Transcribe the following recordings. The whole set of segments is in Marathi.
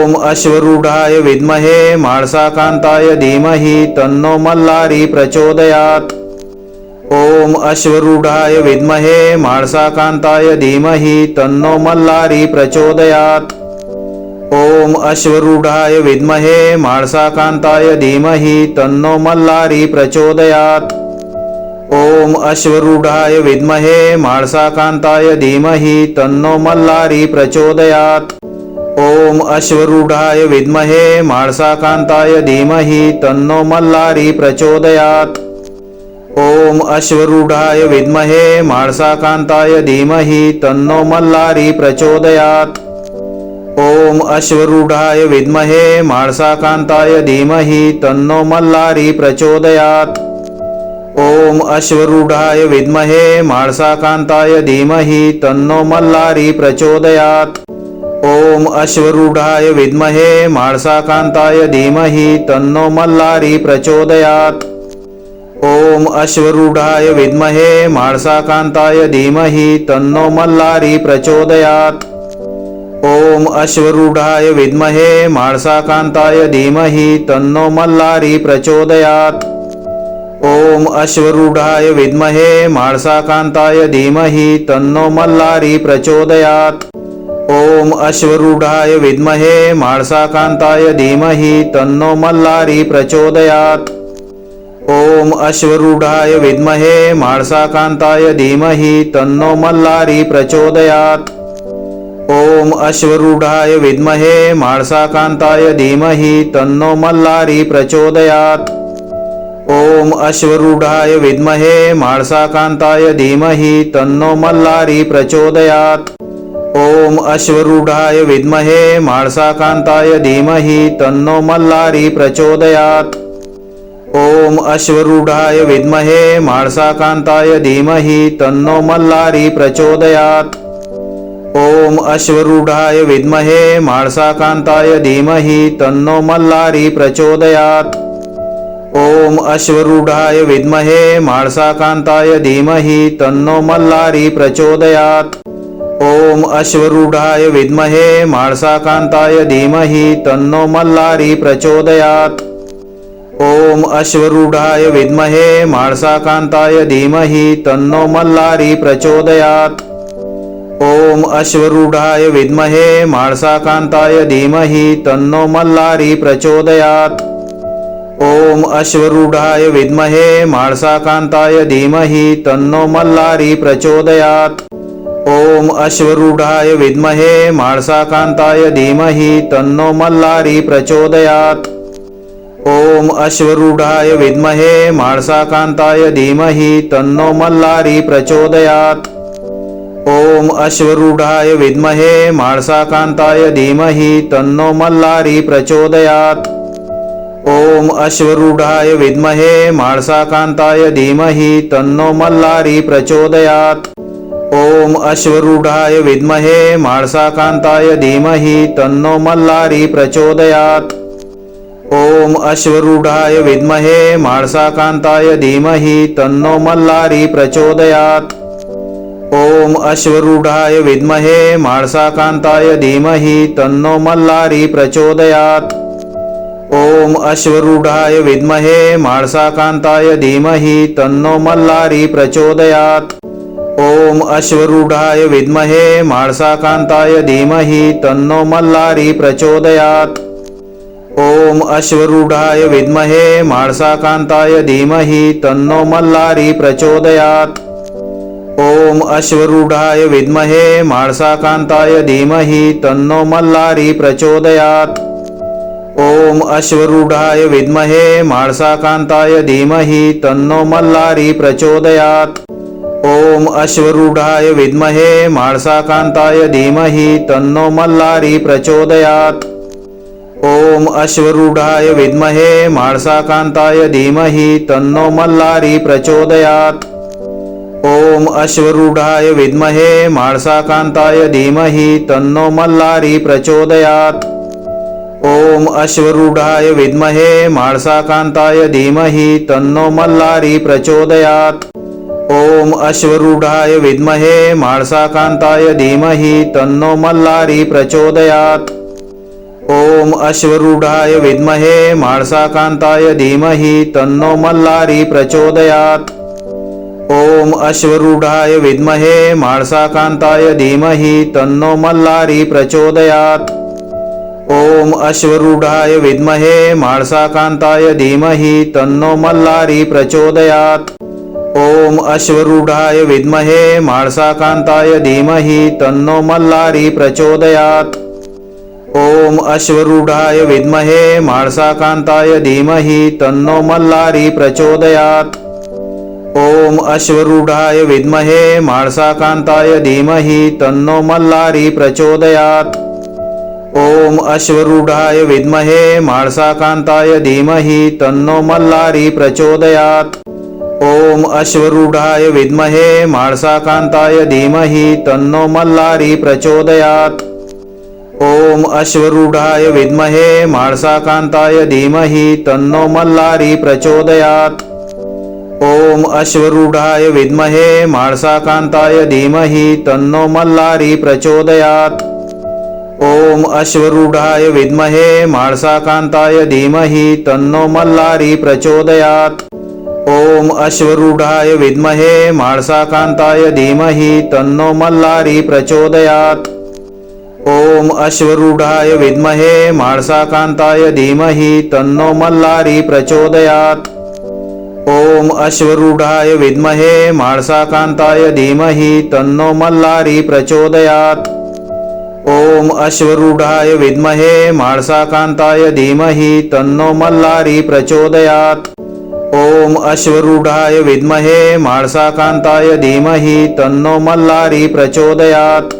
ओम अश्वरूढाय विद्महे म्हाळसाकांताय धीमहि तन्नो मल्लारी प्रचोदयात्। ओम अश्वरूढाय विद्महे म्हाळसाकांताय धीमहि तन्नो मल्लारी प्रचोदयात्। ओम अश्वरूढाय विद्महे म्हाळसाकांताय धीमहि तन्नो मल्लारी प्रचोदयात्। ओम अश्वरूढाय विद्महे म्हाळसाकांताय धीमहि तन्नो मल्लारी प्रचोदयात्। ओम अश्वरूढाय विद्महे म्हाळसाकांताय धीमहि तन्नो मल्लारी प्रचोदयात्। ओम अश्वरूढाय विद्महे म्हाळसाकांताय धीमहि तन्नो मल्लारी प्रचोदयात्। ओम अश्वरूढाय विद्महे म्हाळसाकांताय धीमहि तन्नो मल्लारी प्रचोदयात्। ओम अश्वरूढाय विद्महे म्हाळसाकांताय धीमहि तन्नो मल्लारी प्रचोदयात्। ओम अश्वरूढाय विद्महे म्हाळसाकांताय धीमहि तन्नो मल्लारी प्रचोदयात्। ओम अश्वरूढाय विद्महे म्हाळसाकांताय धीमहि तन्नो मल्लारी प्रचोदयात्। ओम अश्वरूढाय विद्महे म्हाळसाकांताय धीमहि तन्नो मल्लारी प्रचोदयात्। ओम अश्वरूढाय विद्महे म्हाळसाकांताय धीमहि तन्नो मल्लारी प्रचोदयात्। ओम अश्वरूढाय विद्महे म्हाळसाकांताय धीमहि तन्नो मल्लारी प्रचोदयात्। ओम अश्वरूढाय विद्महे म्हाळसाकांताय धीमहि तन्नो मल्लारी प्रचोदयात्। ओम अश्वरूढाय विद्महे म्हाळसाकांताय धीमहि तन्नो मल्लारी प्रचोदयात्। ओम अश्वरूढाय विद्महे म्हाळसाकांताय धीमहि तन्नो मल्लारी प्रचोदयात्। ओम अश्वरूढाय विद्महे म्हाळसाकांताय धीमहि तन्नो मल्लारी प्रचोदयात्। ओम अश्वरूढाय विद्महे म्हाळसाकांताय धीमहि तन्नो मल्लारी प्रचोदयात्। ओम अश्वरूढाय विद्महे म्हाळसाकांताय धीमहि तन्नो मल्लारी प्रचोदयात्। ओम अश्वरूढाय विद्महे म्हाळसाकांताय धीमहि तन्नो मल्लारी प्रचोदयात्। ओम अश्वरूढाय विद्महे म्हाळसाकांताय धीमहि तन्नो मल्लारी प्रचोदयात्। ओम अश्वरूढाय विद्महे म्हाळसाकांताय धीमहि तन्नो मल्लारी प्रचोदयात्। ओम अश्वरूढाय विद्महे म्हाळसाकांताय धीमहि तन्नो मल्लारी प्रचोदयात्। ओम अश्वरूढाय विद्महे म्हाळसाकांताय धीमहि तन्नो मल्लारी प्रचोदयात्। ओम अश्वरूढाय विद्महे म्हाळसाकांताय धीमहि तन्नो मल्लारी प्रचोदयात्। ओम अश्वरूढाय विद्महे म्हाळसाकांताय धीमहि तन्नो मल्लारी प्रचोदयात्। ओम अश्वरूढाय विद्महे म्हाळसाकांताय धीमहि तन्नो मल्लारी प्रचोदयात्। ओम अश्वरूढाय विद्महे म्हाळसाकांताय धीमहि तन्नो मल्लारी प्रचोदयात्। ओम अश्वरूढाय विद्महे म्हाळसाकांताय धीमहि तन्नो मल्लारी प्रचोदयात्। ओम अश्वरूढाय विद्महे म्हाळसाकांताय धीमहि तन्नो मल्लारी प्रचोदयात्। ओम अश्वरूढाय विद्महे म्हाळसाकांताय धीमहि तन्नो मल्लारी प्रचोदयात्। ओम अश्वरूढाय विद्महे म्हाळसाकांताय धीमहि तन्नो मल्लारी प्रचोदयात्। ओम अश्वरूढाय विद्महे म्हाळसाकांताय धीमहि तन्नो मल्लारी प्रचोदयात्। ओम अश्वरूढाय विद्महे म्हाळसाकांताय धीमहि तन्नो मल्लारी प्रचोदयात्। ओम अश्वरूढाय विद्महे म्हाळसाकांताय धीमहि तन्नो मल्लारी प्रचोदयात्। ओम अश्वरूढाय विद्महे म्हाळसाकांताय धीमहि तन्नो मल्लारी प्रचोदयात्। ओम अश्वरूढाय विद्महे म्हाळसाकांताय धीमहि तन्नो मल्लारी प्रचोदयात्। ओम अश्वरूढाय विद्महे म्हाळसाकांताय धीमहि तन्नो मल्लारी प्रचोदयात्। ओम अश्वरूढाय विद्महे म्हाळसाकांताय धीमहि तन्नो मल्लारी प्रचोदयात्। ओम अश्वरूढाय विद्महे म्हाळसाकांताय धीमहि तन्नो मल्लारी प्रचोदयात्। ओम अश्वरूढाय विद्महे म्हाळसाकांताय धीमहि तन्नो मल्लारी प्रचोदयात्। ओम अश्वरूढाय विद्महे म्हाळसाकांताय धीमहि तन्नो मल्लारी प्रचोदयात्। ओम अश्वरूढाय विद्महे म्हाळसाकांताय धीमहि तन्नो मल्लारी प्रचोदयात्। ओम अश्वरूढाय विद्महे म्हाळसाकांताय धीमहि तन्नो मल्लारी प्रचोदयात्। ओम अश्वरूढाय विद्महे म्हाळसाकांताय धीमहि तन्नो मल्लारी प्रचोदयात्। ओम अश्वरूढाय विद्महे म्हाळसाकांताय धीमहि तन्नो मल्लारी प्रचोदयात्। ओम अश्वरूढाय विद्महे म्हाळसाकांताय धीमहि तन्नो मल्लारी प्रचोदयात्। ओम अश्वरूढाय विद्महे म्हाळसाकांताय धीमहि तन्नो मल्लारी प्रचोदयात्। ओम अश्वरूढाय विद्महे म्हाळसाकांताय धीमहि तन्नो मल्लारी प्रचोदयात्। ओम अश्वरूढाय विद्महे म्हाळसाकांताय धीमहि तन्नो मल्लारी प्रचोदयात्। ओम अश्वरूढाय विद्महे म्हाळसाकांताय धीमहि तन्नो मल्लारी प्रचोदयात्। ओम अश्वरूढाय विद्महे म्हाळसाकांताय धीमहि तन्नो मल्लारी प्रचोदयात्। ओम अश्वरूढाय विद्महे म्हाळसाकांताय धीमहि तन्नो मल्लारी प्रचोदयात्। ओम अश्वरूढाय विद्महे म्हाळसाकांताय धीमहि तन्नो मल्लारी प्रचोदयात्। ओम अश्वरूढाय विद्महे म्हाळसाकांताय धीमहि तन्नो मल्लारी प्रचोदयात्। ओम अश्वरूढाय विद्महे म्हाळसाकांताय धीमहि तन्नो मल्लारी प्रचोदयात्। ओम अश्वरूढाय विद्महे म्हाळसाकांताय धीमहि तन्नो मल्लारी प्रचोदयात्।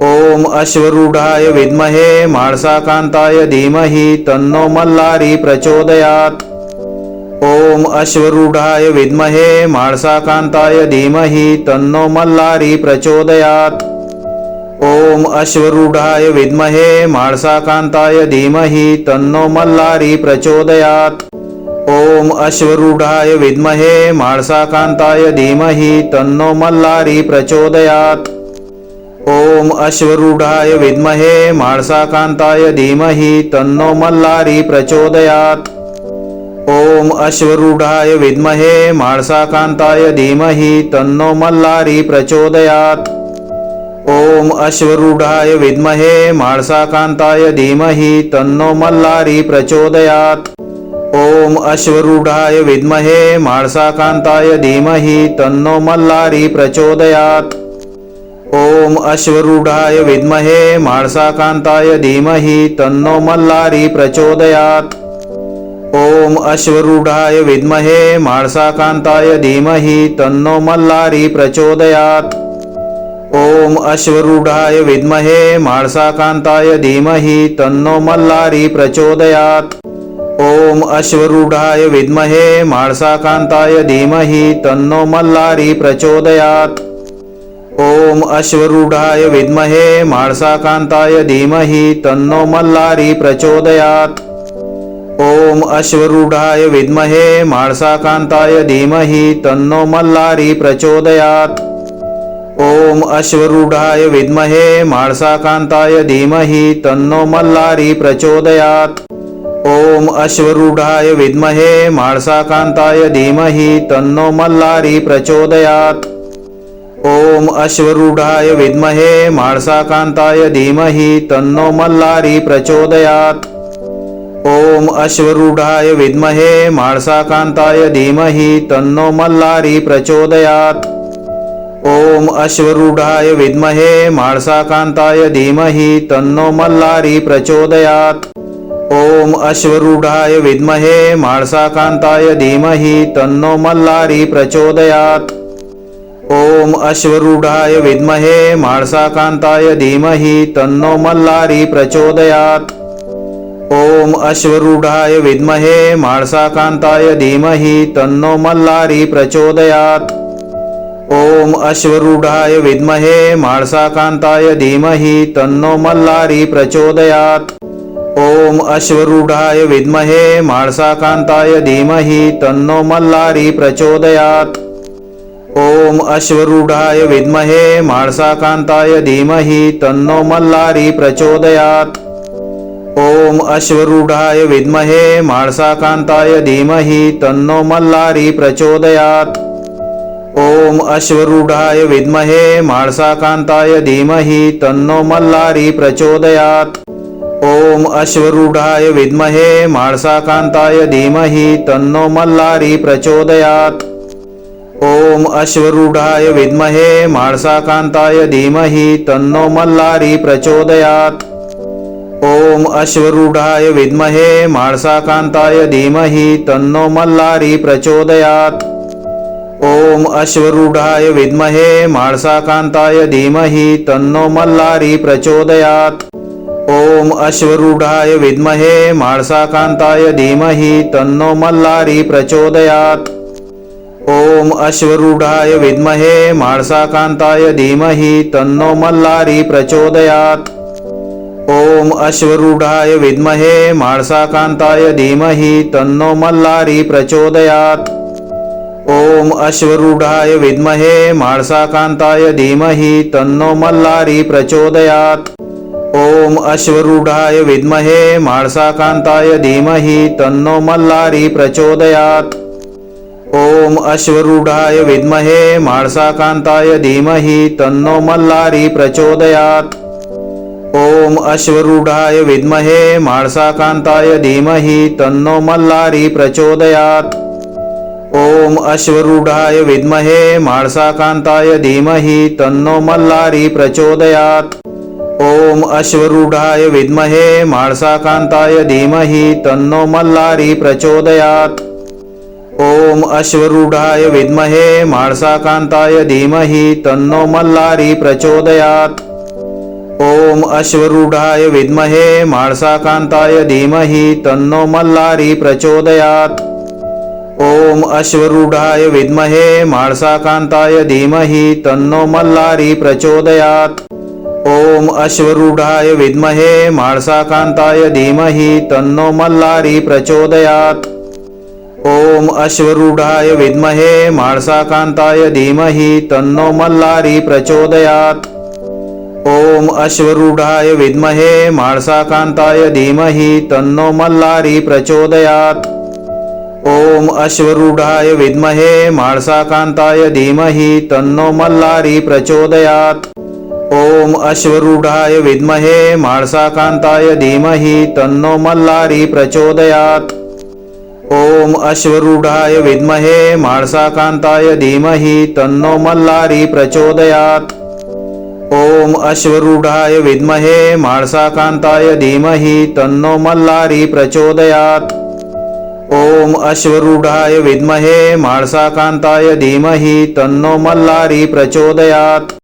ओम अश्वरूढाय विद्महे म्हाळसाकांताय धीमहि तन्नो मल्लारी प्रचोदयात्। ओम अश्वरूढाय विद्महे म्हाळसाकांताय धीमहि तन्नो मल्लारी प्रचोदयात्। ओम अश्वरूढाय विद्महे म्हाळसाकांताय धीमहि तन्नो मल्लारी प्रचोदयात्। ओम अश्वरूढाय विद्महे म्हाळसाकांताय धीमहि तन्नो मल्लारी प्रचोदयात्। ओम अश्वरूढाय विद्महे म्हाळसाकांताय धीमहि तन्नो मल्लारी प्रचोदयात्। ओम अश्वरूढाय विद्महे म्हाळसाकांताय धीमहि तन्नो मल्लारी प्रचोदयात्। ओम अश्वरूढाय विद्महे म्हाळसाकांताय धीमहि तन्नो मल्लारी प्रचोदयात्। ओम अश्वरूढाय विद्महे म्हाळसाकांताय धीमहि तन्नो मल्लारी प्रचोदयात्। ओम अश्वरूढाय विद्महे म्हाळसाकांताय धीमहि तन्नो मल्लारी प्रचोदयात्। ओम अश्वरूढाय विद्महे म्हाळसाकांताय धीमहि तन्नो मल्लारी प्रचोदयात्। ओम अश्वरूढाय विद्महे म्हाळसाकांताय धीमहि तन्नो मल्लारी प्रचोदयात्। ओम अश्वरूढाय विद्महे म्हाळसाकांताय धीमहि तन्नो मल्लारी प्रचोदयात्। ओम अश्वरूढाय विद्महे म्हाळसाकांताय धीमहि तन्नो मल्लारी प्रचोदयात्। ओम अश्वरूढाय विद्महे म्हाळसाकांताय धीमहि तन्नो मल्लारी प्रचोदयात्। ओम अश्वरूढाय विद्महे म्हाळसाकांताय धीमहि तन्नो मल्लारी प्रचोदयात्। ओम अश्वरूढाय विद्महे म्हाळसाकांताय धीमहि तन्नो मल्लारी प्रचोदयात्। ओम अश्वरूढाय विद्महे म्हाळसाकांताय धीमहि तन्नो मल्लारी प्रचोदयात्। ओम अश्वरूढाय विद्महे म्हाळसाकांताय धीमहि तन्नो मल्लारी प्रचोदयात्। ओम अश्वरूढाय विद्महे म्हाळसाकांताय धीमहि तन्नो मल्लारी प्रचोदयात्। ओम अश्वरूढाय विद्महे म्हाळसाकांताय धीमहि तन्नो मल्लारी प्रचोदयात्। ओम अश्वरूढाय विद्महे म्हाळसाकांताय धीमहि तन्नो मल्लारी प्रचोदयात्। ओम अश्वरूढाय विद्महे म्हाळसाकांताय धीमहि तन्नो मल्लारी प्रचोदयात्। ओम अश्वरूढाय विद्महे म्हाळसाकांताय धीमहि तन्नो मल्लारी प्रचोदयात्। ओम अश्वरूढाय विद्महे म्हाळसाकांताय धीमहि तन्नो मल्लारी प्रचोदयात्। ओम अश्वरूढाय विद्महे म्हाळसाकांताय धीमहि तन्नो मल्लारी प्रचोदयात्। ओम अश्वरूढाय विद्महे म्हाळसाकांताय धीमहि तन्नो मल्लारी प्रचोदयात्। ओम अश्वरूढाय विद्महे म्हाळसाकांताय धीमहि तन्नो मल्लारी प्रचोदयात्। ओम अश्वरूढाय विद्महे म्हाळसाकांताय धीमहि तन्नो मल्लारी प्रचोदयात्। ओम अश्वरूढाय विद्महे म्हाळसाकांताय धीमहि तन्नो मल्लारी प्रचोदयात्। ओम अश्वरूढाय विद्महे म्हाळसाकांताय धीमहि तन्नो मल्लारी प्रचोदयात्। ओम अश्वरूढाय विद्महे म्हाळसाकांताय धीमहि तन्नो मल्लारी प्रचोदयात्। ओम अश्वरूढाय विद्महे म्हाळसाकांताय धीमहि तन्नो मल्लारी प्रचोदयात्। ओम अश्वरूढाय विद्महे म्हाळसाकांताय धीमहि तन्नो मल्लारी प्रचोदयात्। ओम अश्वरूढाय विद्महे म्हाळसाकांताय धीमहि तन्नो मल्लारी प्रचोदयात्। ओम अश्वरूढाय विद्महे म्हाळसाकांताय धीमहि तन्नो मल्लारी प्रचोदयात्। ओम अश्वरूढाय विद्महे म्हाळसाकांताय धीमहि तन्नो मल्लारी प्रचोदयात्। ओम अश्वरूढाय विद्महे म्हाळसाकांताय धीमहि तन्नो मल्लारी प्रचोदयात्। ओम अश्वरूढाय विद्महे म्हाळसाकांताय धीमहि तन्नो मल्लारी प्रचोदयात्। ओम अश्वरूढाय विद्महे म्हाळसाकांताय धीमहि तन्नो मल्लारी प्रचोदयात्। ओम अश्वरूढाय विद्महे म्हाळसाकांताय धीमहि तन्नो मल्लारी प्रचोदयात्। ओम अश्वरूढाय विद्महे म्हाळसाकांताय धीमहि तन्नो मल्लारी प्रचोदयात्। ओम अश्वरूढाय विद्महे म्हाळसाकांताय धीमहि तन्नो मल्लारी प्रचोदयात्। ओम अश्वरूढाय विद्महे म्हाळसाकांताय धीमहि तन्नो मल्लारी प्रचोदयात्। ओम अश्वरूढाय विद्महे म्हाळसाकांताय धीमहि तन्नो मल्लारी प्रचोदयात्। ओम अश्वरूढाय विद्महे म्हाळसाकांताय धीमहि तन्नो मल्लारी प्रचोदयात्। ओम अश्वरूढाय विद्महे म्हाळसाकांताय धीमहि तन्नो मल्लारी प्रचोदयात्। ओम अश्वरूढाय विद्महे म्हाळसाकांताय धीमहि तन्नो मल्लारी प्रचोदयात्। ओम अश्वरूढाय विद्महे म्हाळसाकांताय धीमहि तन्नो मल्लारी प्रचोदयात्। ओम अश्वरूढाय विद्महे म्हाळसाकांताय धीमहि तन्नो मल्लारी प्रचोदयात्। ओम अश्वरूढाय विद्महे म्हाळसाकांताय धीमहि तन्नो मल्लारी प्रचोदयात्। ओम अश्वरूढाय विद्महे म्हाळसाकांताय धीमहि तन्नो मल्लारी प्रचोदयात्।